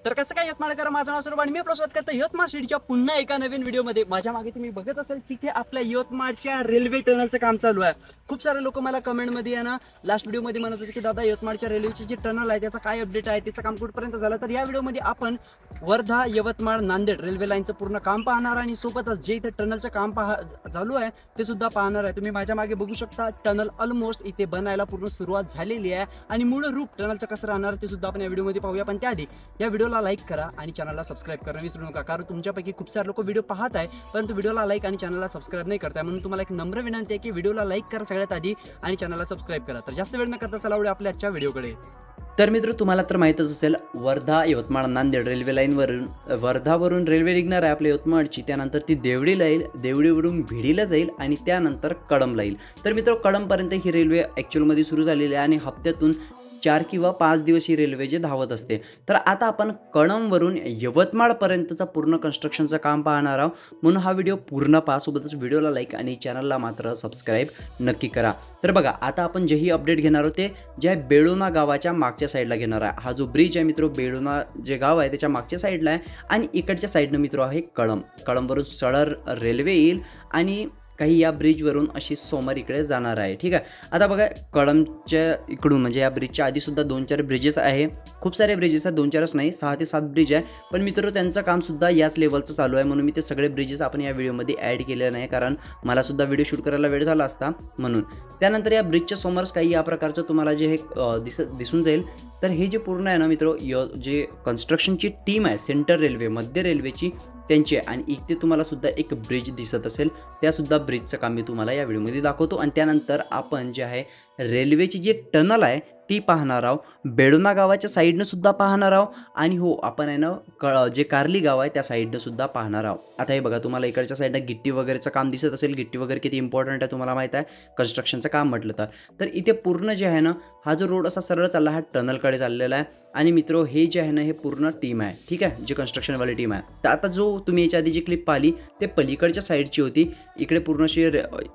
तर कसं काय यवतमाळकर, माझं नाव स्वरूप आणि मी प्रसाद करतो यवतमाळ सिटीच्या पुन्हा एका नवीन व्हिडिओमध्ये। माझ्या मागे तुम्ही बघत असाल तिथे आपल्या यवतमाळच्या रेल्वे टनलचं काम चालू आहे। खूप सारे लोक मला कमेंटमध्ये आहे ना लास्ट व्हिडिओमध्ये म्हणत होते की दादा यवतमाळच्या रेल्वेची जी टनल आहे त्याचा काय अपडेट आहे, त्याचं काम कुठपर्यंत झालं। तर या व्हिडिओमध्ये आपण वर्धा यवतमाळ नांदेड रेल्वे लाईनचं पूर्ण काम पाहणार आणि सोबतच जे इथे टनलचं काम चालू आहे ते सुद्धा पाहणार आहे। तुम्ही माझ्या मागे बघू शकता टनल ऑलमोस्ट इथे बनायला पूर्ण सुरुवात झालेली आहे आणि मूळ रूप टनलचं कसं राहणार ते सुद्धा आपण या व्हिडिओमध्ये पाहूया। पण त्याआधी या व्हिडिओला लाईक करा आणि चॅनलला सबस्क्राईब करा विसरू नका, कारण तुमच्यापैकी खूप सारे लोक व्हिडिओ पाहत आहे परंतु व्हिडिओला लाईक आणि चॅनलला सबस्क्राईब नाही करताय। म्हणून तुम्हाला एक नम्र विनंती आहे की व्हिडिओला लाईक करा सगळ्यात आधी आणि चॅनलला सबस्क्राईब करा। तर जास्त वेळ न करता चला आवडे आपल्या आजच्या व्हिडिओकडे। तर मित्र, तुम्हाला तर माहीतच असेल वर्धा यवतमाळ नांदेड रेल्वे लाईनवरून वर्धावरून रेल्वे निघणार आहे आपल्या यवतमाळची, त्यानंतर ती देवडीला येईल, देवडीवरून भिडीला जाईल आणि त्यानंतर कळंबला येईल। तर मित्र, कळंबपर्यंत ही रेल्वे ॲक्च्युअलमध्ये सुरू झालेली आहे आणि हप्त्यातून 4 किंवा 5 दिवस ही रेल्वे जे धावत असते। तर आता आपण कळंबवरून यवतमाळपर्यंतचा पूर्ण कन्स्ट्रक्शनचं काम पाहणार आहोत, म्हणून हा व्हिडिओ पूर्ण पहा, सोबतच व्हिडिओला लाईक आणि चॅनलला मात्र सबस्क्राईब नक्की करा। तर बघा, आता आपण जेही अपडेट घेणार आहोत ते जे आहे बेडोना गावाच्या मागच्या साईडला घेणार आहे। हा जो ब्रिज आहे मित्र, बेडोना जे गाव आहे त्याच्या मागच्या साईडला आहे आणि इकडच्या साईडनं मित्र आहे कळंबवरून सरळ रेल्वे येईल आणि काही या ब्रिजवरून अशी सोमवार इकडे जाणार आहे। ठीक आहे, आता बघा कळंबच्या इकडून म्हणजे या ब्रिजच्या आधीसुद्धा 2-4 ब्रिजेस आहे, खूप सारे ब्रिजेस आहेत, 2-4च नाही 6 ते 7 ब्रिज आहे। पण मित्र, त्यांचं कामसुद्धा याच लेवलचं चालू आहे, म्हणून मी ते सगळे ब्रिजेस आपण या व्हिडिओमध्ये ॲड केले नाही, कारण मलासुद्धा व्हिडिओ शूट करायला वेळ झाला असता म्हणून। त्यानंतर या ब्रिजच्या समोरच काही या प्रकारचं तुम्हाला जे हे दिसून जाईल। तर हे जे पूर्ण आहे ना मित्र, जे कन्स्ट्रक्शनची टीम आहे सेंट्रल रेल्वे मध्य रेल्वेची त्यांची आहे, आणि इथे तुम्हाला सुद्धा एक ब्रिज दिसत असेल, त्यासुद्धा ब्रिजचं काम मी तुम्हाला या व्हिडिओमध्ये दाखवतो। आणि त्यानंतर आपण जे आहे रेल्वेची जी टनल आहे ती पाहणार आहोत, बेडोना गावाच्या साईडनं सुद्धा पाहणार आहोत आणि हो आपण आहे ना जे कार्ली गाव आहे त्या साईडनं सुद्धा पाहणार आहोत। आता हे बघा, तुम्हाला इकडच्या साईडनं गिट्टी वगैरेचं काम दिसत असेल, गिट्टी वगैरे किती इम्पॉर्टंट आहे तुम्हाला माहीत आहे कन्स्ट्रक्शनचं काम म्हटलं तर इथे पूर्ण जे आहे ना हा जो रोड असा सरळ चालला हा टनलकडे चाललेला आहे। आणि मित्र, हे जे आहे ना हे पूर्ण टीम आहे, ठीक आहे, जी कन्स्ट्रक्शनवाली टीम आहे। तर आता जो तुम्ही याच्या आधी जी क्लिप पाहिली ते पलीकडच्या साईडची होती, इकडे पूर्णशी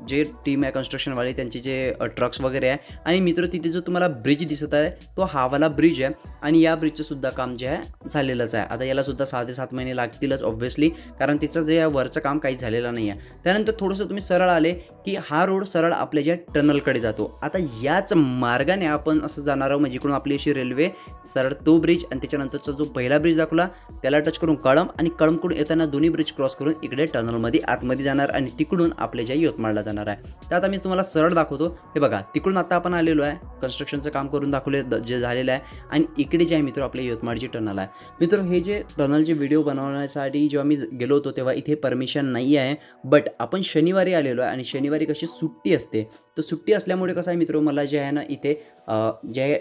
जे टीम आहे कन्स्ट्रक्शनवाली त्यांचे जे ट्रक्स वगैरे आहे। आणि मित्र, तिथे जो तुम्हाला ब्रिज दिसत आहे तो हा वाला ब्रिज आहे आणि या ब्रिजचं सुद्धा काम जे आहे झालेलंच आहे। आता याला सुद्धा 6 ते 7 महिने लागतीलच ऑब्व्हियसली, कारण तिचं जे वरचं काम काही झालेलं नाही आहे। त्यानंतर थोडंसं तुम्ही सरळ आले की हा रोड सरळ आपल्या ज्या टनलकडे जातो। आता याच मार्गाने आपण असं जाणार आहोत, म्हणजे इकडून आपली अशी रेल्वे सरळ तो ब्रिज आणि त्याच्यानंतरचा जो पहिला ब्रिज दाखवला त्याला टच करून कळंब आणि कळंबकडून येताना दोन्ही ब्रिज क्रॉस करून इकडे टनलमध्ये आतमध्ये जाणार आणि तिकडून आपल्या ज्या यवतमाळला जाणार आहे। तर आता मी तुम्हाला सरळ दाखवतो, हे बघा तिकडून आता आपण आलेलो आहे, कन्स्ट्रक्शनचं काम करून दाखवले जे झालेलं आहे आणि इकडे जे आहे मित्र आपल्या यवतमाळची टनल आहे। मित्र, हे जे टनलचे व्हिडिओ बनवण्यासाठी जेव्हा मी गेलो होतो तेव्हा इथे परमिशन नाही आहे, बट आपण शनिवारी आलेलो आहे आणि शनिवारी कशी सुट्टी असते, तर सुट्टी असल्यामुळे कसं आहे मित्र, मला जे आहे ना इथे जे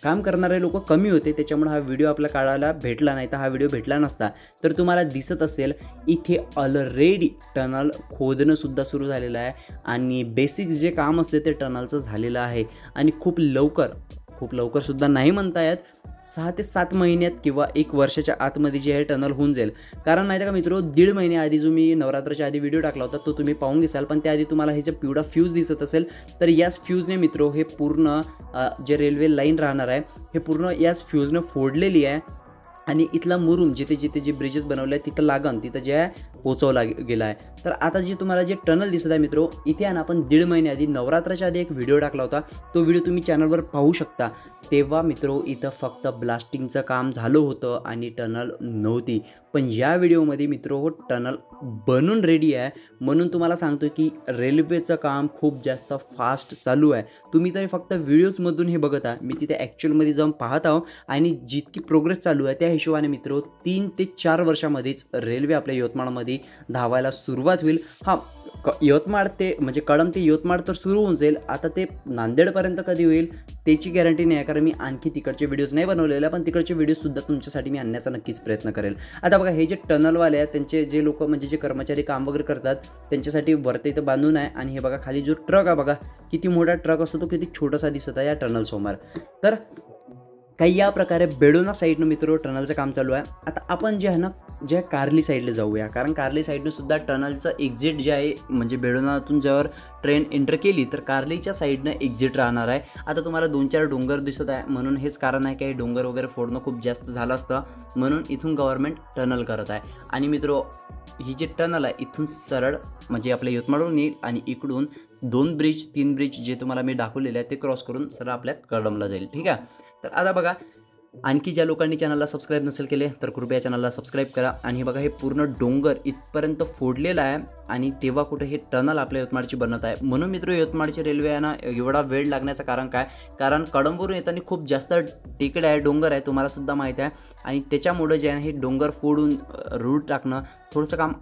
काम करणारे लोक कमी होते त्याच्यामुळे हा व्हिडिओ आपला काढायला भेटला नाही, तर हा व्हिडिओ भेटला नसता। तर तुम्हाला दिसत असेल इथे ऑलरेडी टनल खोदणं सुद्धा सुरू झालेलं आहे आणि बेसिक जे काम असते ते टनलचं झालेलं आहे आणि खूप लवकर सुद्धा नाही म्हणता येत, 6 ते 7 महिन्यात किंवा 1 वर्षाच्या आतमध्ये जे आहे टनल होऊन जाईल। कारण माहिती आहे का मित्र, 1.5 महिन्याआधी जो मी नवरात्राच्या आधी व्हिडिओ टाकला होता तो तुम्ही पाहून घेसाल, पण त्याआधी तुम्हाला हे जे पिवळा फ्यूज दिसत असेल तर याच फ्यूजने मित्र हे पूर्ण जे रेल्वे लाईन राहणार आहे हे पूर्ण याच फ्यूजनं फोडलेली आहे आणि इथला मुरुम जिथे जे ब्रिजेस बनवले आहेत तिथं लागण तिथं जे आहे पोचवला गेला आहे। तर आता जे तुम्हाला जे टनल दिसत आहे मित्र, इथे आहे ना आपण 1.5 महिन्याआधी नवरात्राच्या आधी एक व्हिडिओ टाकला होता, तो व्हिडिओ तुम्ही चॅनलवर पाहू शकता। तेव्हा मित्र इथं फक्त ब्लास्टिंगचं काम झालं होतं आणि टनल नव्हती, पण या व्हिडिओमध्ये मित्र हो टनल बनून रेडी आहे, म्हणून तुम्हाला सांगतो की रेल्वेचं काम खूप जास्त फास्ट चालू आहे। तुम्ही तरी फक्त व्हिडिओजमधून हे बघत आहात, मी तिथे ॲक्च्युअलमध्ये जाऊन पाहत आहो आणि जितकी प्रोग्रेस चालू आहे त्या हिशोबाने मित्र 3 ते 4 वर्षामध्येच रेल्वे आपल्या यवतमाळमध्ये धावायला सुरुवात होईल। हा यवतमाळ ते म्हणजे कळंब ते यवतमाळ तर सुरू होऊन जाईल, आता ते नांदेडपर्यंत कधी होईल त्याची गॅरंटी नाही आहे, कारण मी आणखी तिकडचे व्हिडिओज नाही बनवलेले, पण तिकडचे व्हिडिओसुद्धा तुमच्यासाठी मी आणण्याचा नक्कीच प्रयत्न करेल। आता बघा, हे जे टनलवाले आहेत त्यांचे जे लोक म्हणजे जे कर्मचारी काम वगैरे करतात त्यांच्यासाठी वरती इथं बांधून आहे आणि हे बघा खाली जो ट्रक आहे बघा किती मोठा ट्रक असतो तो किती छोटासा दिसत आहे या टनल समोर। तर काही या प्रकारे बेडोना साईडनं मित्र टनलचं काम चालू आहे. आता आपण जे आहे ना जे कार्ली साईडला जाऊया, कारण कार्ली साईडनं सुद्धा टनलचं एक्झिट जे आहे म्हणजे बेडोनातून जर ट्रेन एंटर केली तर कार्लीच्या साईडनं एक्झिट राहणार आहे. आता तुम्हाला 2-4 डोंगर दिसत आहे म्हणून हेच कारण आहे की डोंगर वगैरे फोडणं खूप जास्त झालं असतं म्हणून इथून गव्हर्नमेंट टनल करत आहे. आणि मित्र ही जी टनल आहे इथून सरळ म्हणजे आपल्या यवतमाळवरून येईल आणि इकडून 2 ब्रिज 3 ब्रिज जे तुम्हाला मी दाखवलेले आहे ते क्रॉस करून सरळ आपल्या कळंबला जाईल. ठीक आहे. तर आता बघा आणखी ज्या लोकांनी चॅनलला सबस्क्राईब नसेल केले तर कृपया चॅनलला सबस्क्राईब करा. आणि बघा हे पूर्ण डोंगर इथपर्यंत फोडलेलं आहे आणि तेव्हा कुठे हे टनल आपल्या यवतमाळची बनत आहे. म्हणून मित्र यवतमाळची रेल्वे आहे ना एवढा वेळ लागण्याचं कारण काय, कारण कळंबवरून येताना खूप जास्त टेकड आहे डोंगर आहे तुम्हाला सुद्धा माहीत आहे आणि त्याच्यामुळं जे आहे हे डोंगर फोडून रूट टाकणं थोडंसं काम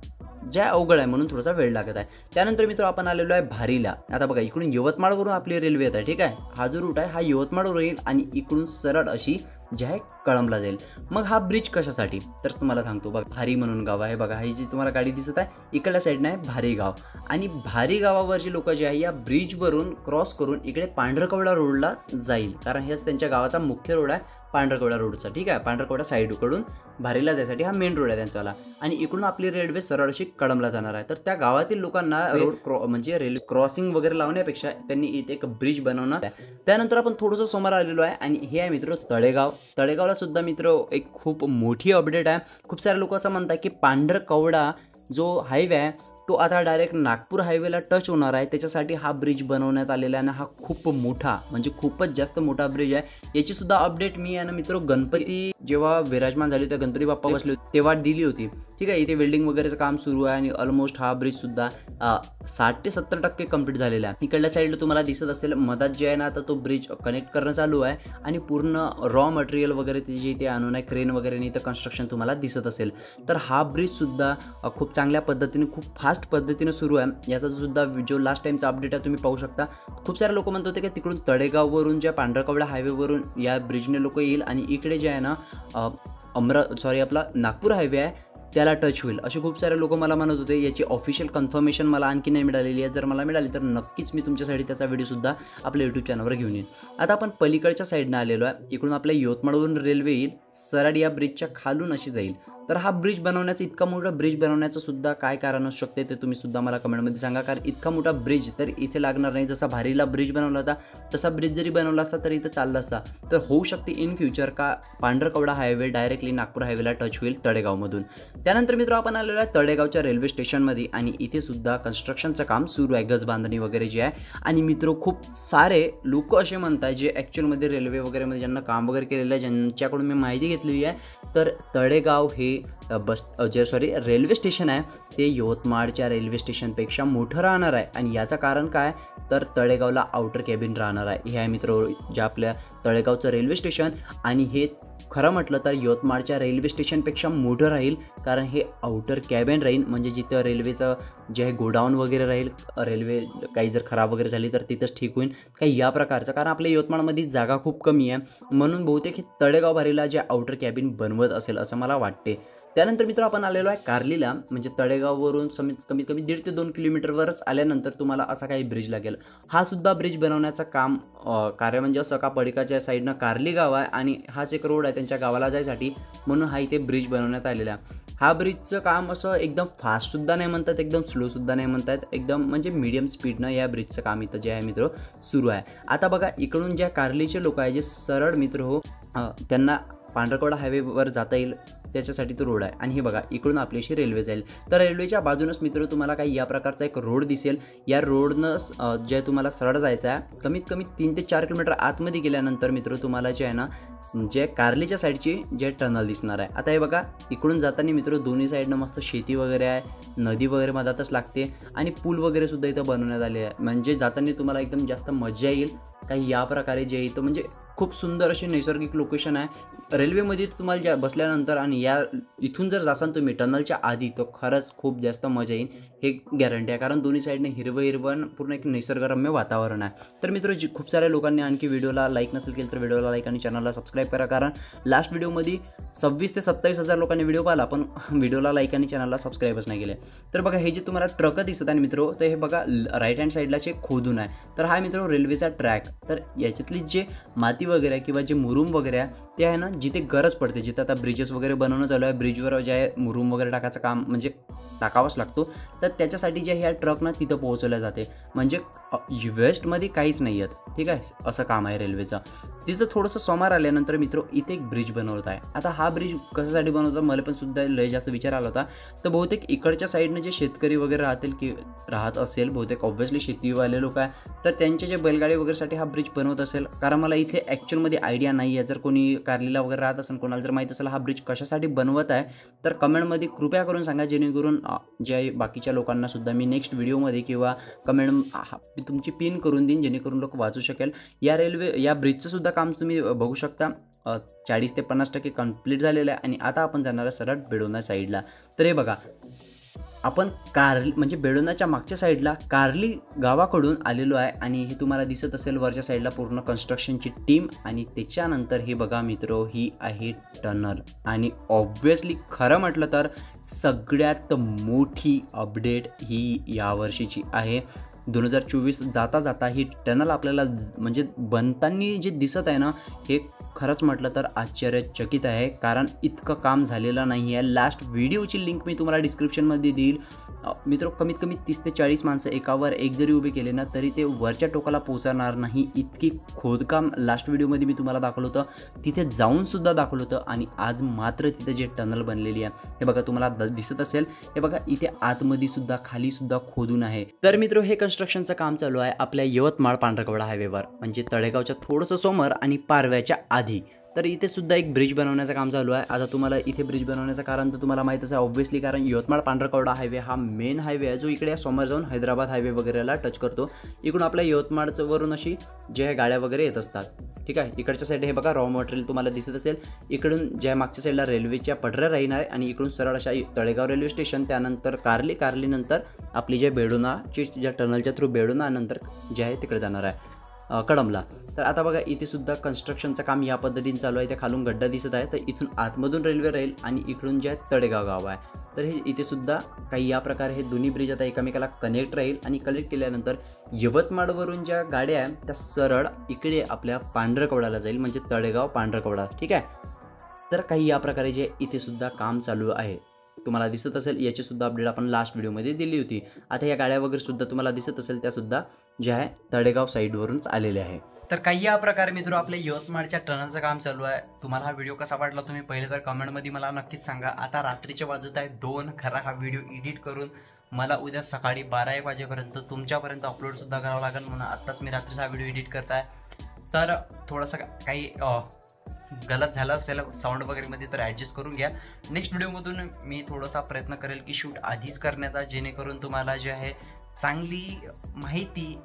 जे अवघड आहे म्हणून थोडासा वेळ लागत आहे. त्यानंतर मित्र आपण आलेलो आहे भारीला. आता बघा इकडून यवतमाळवरून आपली रेल्वे येत आहे. ठीक आहे. हा जो रूट आहे हा यवतमाळवरून येईल आणि इकडून सरळ अशी जे आहे कळंबला जाईल. मग हा ब्रिज कशासाठी तर तुम्हाला सांगतो. बघा भारी म्हणून गाव आहे. बघा ही जी तुम्हाला गाडी दिसत आहे इकडल्या साईडनं आहे भारी गाव आणि भारी गावावरची लोक जे आहे या ब्रिजवरून क्रॉस करून इकडे पांढरकवडा रोडला जाईल, कारण हेच त्यांच्या गावाचा मुख्य रोड आहे पांढरकवडा रोडचा. ठीक आहे. पांढरकवडा साईडकडून भारीला जायसाठी हा मेन रोड आहे त्यांचावाला आणि इकडून आपली रेल्वे सरळ अशी कळंबला जाणार आहे. तर त्या गावातील लोकांना रोड म्हणजे रेल्वे क्रॉसिंग वगैरे लावण्यापेक्षा त्यांनी इथे एक ब्रिज बनवणार आहे. त्यानंतर आपण थोडंसं समोर आलेलो आहे आणि हे आहे मित्र तळेगाव. तळेगावला सुद्धा मित्र एक खूप मोठी अपडेट आहे. खूप सारे लोक असं म्हणतात की पांढरकवडा जो हायवे आहे तो आता डायरेक्ट नागपूर हायवेला टच होणार आहे, त्याच्यासाठी हा ब्रिज बनवण्यात आलेला आहे आणि हा खूप मोठा म्हणजे खूपच जास्त मोठा ब्रिज आहे. याची सुद्धा अपडेट मी आहे ना मित्र गणपती जेव्हा विराजमान झाले होते गणपती बाप्पा बसले होते तेव्हा दिली होती. ठीक आहे. इथे वेल्डिंग वगैरेचं काम सुरू आहे आणि ऑलमोस्ट हा ब्रिज सुद्धा 60 ते 70% कंप्लीट झालेला आहे. इकडल्या साईडला तुम्हाला दिसत असेल मधात जे आहे ना आता तो ब्रिज कनेक्ट करणं चालू आहे आणि पूर्ण रॉ मटेरियल वगैरे ते जे इथे आणून आहे क्रेन वगैरे इथं कन्स्ट्रक्शन तुम्हाला दिसत असेल. तर हा ब्रिज सुद्धा खूप चांगल्या पद्धतीने खूप फास्ट पद्धतीने सुरू आहे. याचा सुद्धा जो लास्ट टाइमचा अपडेट आहे तुम्ही पाहू शकता. खूप सारे लोक म्हणत होते की तिकडून तळेगाववरून ज्या पांढरकवडा हायवेवरून या ब्रिजने लोक येईल आणि इकडे जे आहे ना आपला नागपूर हायवे आहे त्याला टच होईल असे खूप सारे लोक मला म्हणत होते. याची ऑफिशियल कन्फर्मेशन मला आणखी नाही मिळालेली आहे. जर मला मिळाली तर नक्कीच मी तुमच्यासाठी त्याचा व्हिडिओसुद्धा आपल्या यूट्यूब चॅनलवर घेऊन येईन. आता आपण पलीकडच्या साईडनं आलेलो आहे. इकडून आपल्या यवतमाळवरून रेल्वे येईल सरळ या ब्रिजच्या खालून अशी जाईल. तर हा ब्रिज बनवण्याचं इतका मोठा ब्रिज बनवण्याचं सुद्धा काय कारण असू शकते ते तुम्ही सुद्धा मला कमेंटमध्ये सांगा. कारण इतका मोठा ब्रिज तर इथे लागणार नाही. जसा भारीला ब्रिज बनवला होता तसा ब्रिज जरी बनवला असता तरी इथं चालला असता. तर होऊ शकते इन फ्युचर का पांढरकवडा हायवे डायरेक्टली नागपूर हायवेला टच होईल तळेगावमधून. त्यानंतर मित्र आपण आलेलो आहे तळेगावच्या रेल्वे स्टेशनमध्ये आणि इथे सुद्धा कन्स्ट्रक्शनचं काम सुरू आहे गज बांधणी वगैरे जे आहे. आणि मित्र खूप सारे लोक असे म्हणतात जे ॲक्च्युअलमध्ये रेल्वे वगैरेमध्ये ज्यांना काम वगैरे केलेलं आहे ज्यांच्याकडून मी माहिती घेतलेली आहे तर तळेगाव हे रेल्वे स्टेशन आहे ते यवतमाळच्या रेल्वे स्टेशनपेक्षा मोठं राहणार आहे. आणि याचं कारण काय तर तळेगावला आउटर कॅबिन राहणार आहे. हे आहे मित्र जे आपल्या तळेगावचं रेल्वे स्टेशन आणि हे खरं म्हटलं तर यवतमाळच्या रेल्वे स्टेशनपेक्षा मोठं राहील कारण हे आउटर कॅबिन राहील म्हणजे जिथं रेल्वेचं जे आहे गोडाऊन वगैरे राहील. रेल्वे काही जर खराब वगैरे झाली तर तिथंच ठीक होईल काही या प्रकारचं. कारण आपल्या यवतमाळमध्ये जागा खूप कमी आहे म्हणून बहुतेक हे तळेगाव भारीला जे आउटर कॅबिन बनवत असेल असं मला वाटते. त्यानंतर मित्र आपण आलेलो आहे कार्लीला म्हणजे तळेगाववरून कमीत कमी 1.5 ते 2 किलोमीटरवरच आल्यानंतर तुम्हाला असा काही ब्रिज लागेल. हा सुद्धा ब्रिज बनवण्याचं काम कार्य म्हणजे असं का पडिकाच्या साईडनं कार्ली गाव आहे आणि हाच एक रोड आहे त्यांच्या गावाला जायसाठी म्हणून हा इथे ब्रिज बनवण्यात आलेला आहे. हा ब्रिजचं काम असं एकदम फास्टसुद्धा नाही म्हणतात एकदम स्लोसुद्धा नाही म्हणतात एकदम म्हणजे मीडियम स्पीडनं या ब्रिजचं काम इथं जे आहे मित्र सुरू आहे. आता बघा इकडून ज्या कार्लीचे लोक आहे जे सरळ मित्र हो त्यांना पांढरकवडा हायवेवर जाता येईल त्याच्यासाठी तो रोड आहे. आणि हे बघा इकडून आपल्याशी रेल्वे जाईल तर रेल्वेच्या बाजूनच मित्र तुम्हाला काही या प्रकारचा एक रोड दिसेल. या रोडनं जे तुम्हाला सरळ जायचं आहे कमीत कमी 3 ते 4 किलोमीटर आतमध्ये गेल्यानंतर मित्र तुम्हाला जे आहे ना जे कार्लीच्या साईडची जे टनल दिसणार आहे. आता हे बघा इकडून जाताना मित्र दोन्ही साईडनं मस्त शेती वगैरे आहे नदी वगैरे मधातच लागते आणि पूल वगैरे सुद्धा इथं बनवण्यात आले आहे म्हणजे जाताना तुम्हाला एकदम जास्त मजा येईल. काही या प्रकारे जे इथं म्हणजे खूप सुंदर अशी नैसर्गिक लोकेशन आहे. रेल्वेमध्ये तुम्हाला बसल्यानंतर आणि या इथून जर जासाल तुम्ही टनलच्या आधी तो खरंच खूप जास्त मजा येईल. हे गॅरंटी आहे, कारण दोन्ही साईडने हिरवं पूर्ण एक निसर्गरम्य वातावरण आहे. तर मित्र खूप साऱ्या लोकांनी आणखी व्हिडिओला लाईक नसेल केलं तर व्हिडिओला लाईक आणि चॅनलला सबस्क्राईब करा, कारण लास्ट व्हिडिओमध्ये 26,000 ते 27,000 लोकांनी व्हिडिओ पाहिला पण व्हिडिओला लाईक आणि चॅनलला सबस्क्राईबच नाही केले. तर बघा हे जे तुम्हाला ट्रक दिसत आहे मित्रो, तर हे बघा राईट हँड साईडला जे खोदून आहे, तर हा मित्रो रेल्वेचा ट्रॅक. तर याच्यातली जे माती वगैरे आहे किंवा जे मुरुम वगैरे आहे ते आहे ना, जिथे गरज पडते, जिथे आता ब्रिजेस वगैरे बनवणं चालू आहे, ब्रिजवर जे आहे मुरुम वगैरे टाकायचं काम म्हणजे टाकावाच लागतो, तर त्याच्यासाठी जे ह्या ट्रकना तिथं पोहोचवल्या जाते. म्हणजे वेस्टमध्ये काहीच नाही आहेत, ठीक आहे, असं काम आहे रेल्वेचं. तिथं थोडंसं समोर आल्यानंतर मित्रो इथे एक ब्रिज बनवत आहे. आता हा ब्रिज कशासाठी बनवतो मला पण सुद्धा लय जास्त विचार आला होता. तर बहुतेक इकडच्या साईडनं जे शेतकरी वगैरे राहत असेल, बहुतेक ऑब्व्हियसली शेतीवाले लोक आहे, तर त्यांचे जे बैलगाडी वगैरेसाठी हा ब्रिज बनवत असेल. कारण मला इथे ॲक्च्युअलमध्ये आयडिया नाही आहे. जर कोणी कारलीला वगैरे राहत असेल, कोणाला जर माहीत असेल हा ब्रिज कशासाठी बनवत आहे, तर कमेंटमध्ये कृपया करून सांगा, जेणेकरून जे बाकीच्या लोकांना सुद्धा मी नेक्स्ट व्हिडिओमध्ये किंवा कमेंट तुमची पिन करून देईन, जेणेकरून लोक वाचू शकेल. या ब्रिजचं सुद्धा काम तुम्ही बघू शकता 40 ते 50% कंप्लीट झालेलं आहे. आणि आता आपण जाणार आहे सरळ बेडोना साईडला. तर हे बघा आपण कारली म्हणजे बेडोनाच्या मागच्या साईडला कारली गावाकडून आलेलो आहे आणि हे तुम्हाला दिसत असेल वरच्या साईडला पूर्ण कन्स्ट्रक्शनची टीम. आणि त्याच्यानंतर हे बघा मित्रो, ही आहे टनल. आणि ऑब्व्हियसली खरं म्हटलं तर सगळ्यात मोठी अपडेट ही यावर्षीची आहे. 2024 जाता ही टनल आपल्याला म्हणजे बनताना जे दिसत आहे ना, हे खरंच म्हटलं तर आश्चर्यचकित आहे, कारण इतकं काम झालेलं नाही आहे. लास्ट व्हिडिओची लिंक मी तुम्हाला डिस्क्रिप्शनमध्ये देईल मित्रो. कमीत कमी 30 ते 40 माणसं एकावर एक जरी उभे केले ना, तरी ते वरच्या टोकाला पोहोचणार नाही. इतकी खोदकाम लास्ट व्हिडिओमध्ये मी तुम्हाला दाखवलं होतं, तिथे जाऊनसुद्धा दाखवलं होतं. आणि आज मात्र तिथे जे टनल बनलेली आहे हे बघा तुम्हाला दिसत असेल. हे बघा इथे आतमध्ये सुद्धा खाली सुद्धा खोदून आहे. तर मित्रो हे कन्स्ट्रक्शनचं काम चालू आहे आपल्या यवतमाळ पांढरकवडा हायवेवर, म्हणजे तळेगावच्या थोडंसं समोर आणि पारव्याच्या आधी. तर इथे सुद्धा एक ब्रिज बनवण्याचं काम चालू आहे. आता तुम्हाला इथे ब्रिज बनवण्याचं कारण तर तुम्हाला माहीत असेल ऑब्व्हियसली, कारण यवतमाळ पांढरकवडा हायवे हा मेन हायवे आहे, जो इकडे समोर जाऊन हैदराबाद हायवे वगैरेला टच करतो. इकडून आपल्या यवतमाळचं वरून अशी जे गाड्या वगैरे येत असतात, ठीक आहे. इकडच्या साईड हे बघा रॉ मटेरियल तुम्हाला दिसत असेल. इकडून ज्या मागच्या साईडला रेल्वेच्या पटऱ्या राहणार आहे आणि इकडून सरळ अशा तळेगाव रेल्वे स्टेशन, त्यानंतर कारलीनंतर आपली जे बेडोनाची ज्या टनलच्या थ्रू बेडोना नंतर जे आहे तिकडे जाणार आहे कडमला. तर आता बघा इथे सुद्धा कन्स्ट्रक्शनचं काम या पद्धतीने चालू आहे. त्या खालून गड्डा दिसत आहे, तर इथून आतमधून रेल्वे राहील आणि इकडून जे आहे तळेगाव गाव आहे. तर हे इथे सुद्धा काही या प्रकारे हे दोन्ही ब्रिज आता एकमेकाला कनेक्ट राहील. आणि कनेक्ट केल्यानंतर यवतमाळवरून ज्या गाड्या आहेत त्या सरळ इकडे आपल्या पांढरकवडाला जाईल, म्हणजे तळेगाव पांढरकवडा, ठीक आहे. तर काही या प्रकारे जे इथे सुद्धा काम चालू आहे तुम्हाला दिसत असेल. याची सुद्धा अपडेट आपण लास्ट व्हिडिओमध्ये दिली होती. आता या गाड्या वगैरे सुद्धा तुम्हाला दिसत असेल, त्यासुद्धा जे आहे तळेगाव साईडवरूनच आलेले आहे. तर काही या प्रकारे मित्र आपल्या यवतमाळच्या टनलचं काम चालू आहे. तुम्हाला हा व्हिडिओ कसा वाटला तुम्ही पहिले तर कमेंटमध्ये मला नक्कीच सांगा. आता रात्रीचे वाजत आहे 2. खरा हा व्हिडिओ एडिट करून मला उद्या सकाळी 12-1 वाजेपर्यंत तुमच्यापर्यंत अपलोडसुद्धा करावं लागेल, म्हणून आत्ताच मी रात्रीचा हा व्हिडिओ एडिट करत आहे. तर थोडंसं काही गलत झालं असेल साऊंड वगैरेमध्ये तर ॲडजस्ट करून घ्या. नेक्स्ट व्हिडिओमधून मी थोडासा प्रयत्न करेल की शूट आधीच करण्याचा, जेणेकरून तुम्हाला जे आहे चांगली माहिती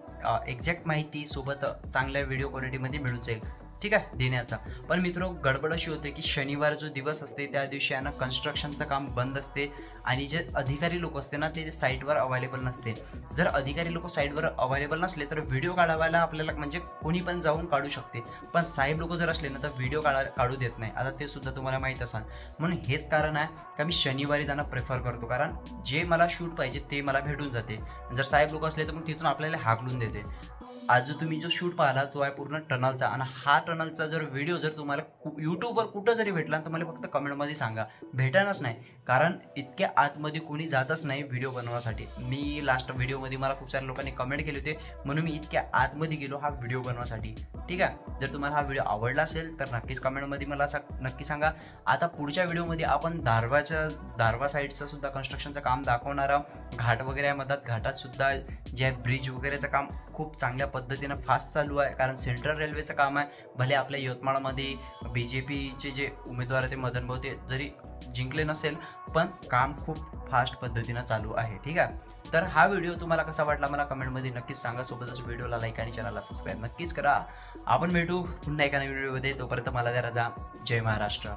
एक्झॅक्ट माहिती सोबत चांगल्या व्हिडिओ क्वालिटीमध्ये मिळून जाईल, ठीक आहे, देण्याचा. पण मित्रो गडबड अशी होते की शनिवार जो दिवस असते त्या दिवशी आहे ना कन्स्ट्रक्शनचं काम बंद असते आणि जे अधिकारी लोक असते ना ते साईटवर अवेलेबल नसते. जर अधिकारी लोक साईटवर अवेलेबल नसले तर व्हिडिओ काढायला आपल्याला म्हणजे कोणी पण जाऊन काढू शकते, पण साहेब लोक जर असले ना तर व्हिडिओ काढू देत नाही. आता ते सुद्धा तुम्हाला माहीत असाल, म्हणून हेच कारण आहे का मी शनिवारी जाणं प्रेफर करतो, कारण जे मला शूट पाहिजे ते मला भेटून जाते. जर साहेब लोक असले तर मग तिथून आपल्याला हाकलून देते. आज जो तुम्ही जो शूट पाहिला तो आहे पूर्ण टनलचा, आणि हा टनलचा जर व्हिडिओ जर तुम्हाला यूट्यूबवर कुठं जरी भेटला तर मला फक्त कमेंटमध्ये सांगा. भेटणारच नाही, कारण इतक्या आतमध्ये कोणी जातच नाही व्हिडिओ बनवण्यासाठी. मी लास्ट व्हिडिओमध्ये मला खूप साऱ्या लोकांनी कमेंट केले होते, म्हणून मी इतक्या आतमध्ये गेलो हा व्हिडिओ बनवण्यासाठी, ठीक आहे. जर तुम्हाला हा व्हिडिओ आवडला असेल तर नक्कीच कमेंटमध्ये मला नक्की सांगा. आता पुढच्या व्हिडिओमध्ये आपण दारवा साईडचं सुद्धा कन्स्ट्रक्शनचं काम दाखवणार आहोत. घाट वगैरे आहे मधात, घाटात सुद्धा जे आहे ब्रिज वगैरेचं काम खूप चांगल्या पद्धतीनं फास्ट चालू आहे, कारण सेंट्रल रेल्वेचं काम आहे. भले आपल्या यवतमाळमध्ये BJPचे जे उमेदवार ते मदन भाऊ ते जरी जिंकले नसेल, पण काम खूप फास्ट पद्धतीनं चालू आहे, ठीक आहे. तर हा व्हिडिओ तुम्हाला कसा वाटला मला कमेंटमध्ये नक्कीच सांगा. सोबतच व्हिडिओला लाईक आणि चॅनलला सबस्क्राईब नक्कीच करा. आपण भेटू पुन्हा एका नवीन व्हिडिओमध्ये. तोपर्यंत मला द्या रजा. जय महाराष्ट्र.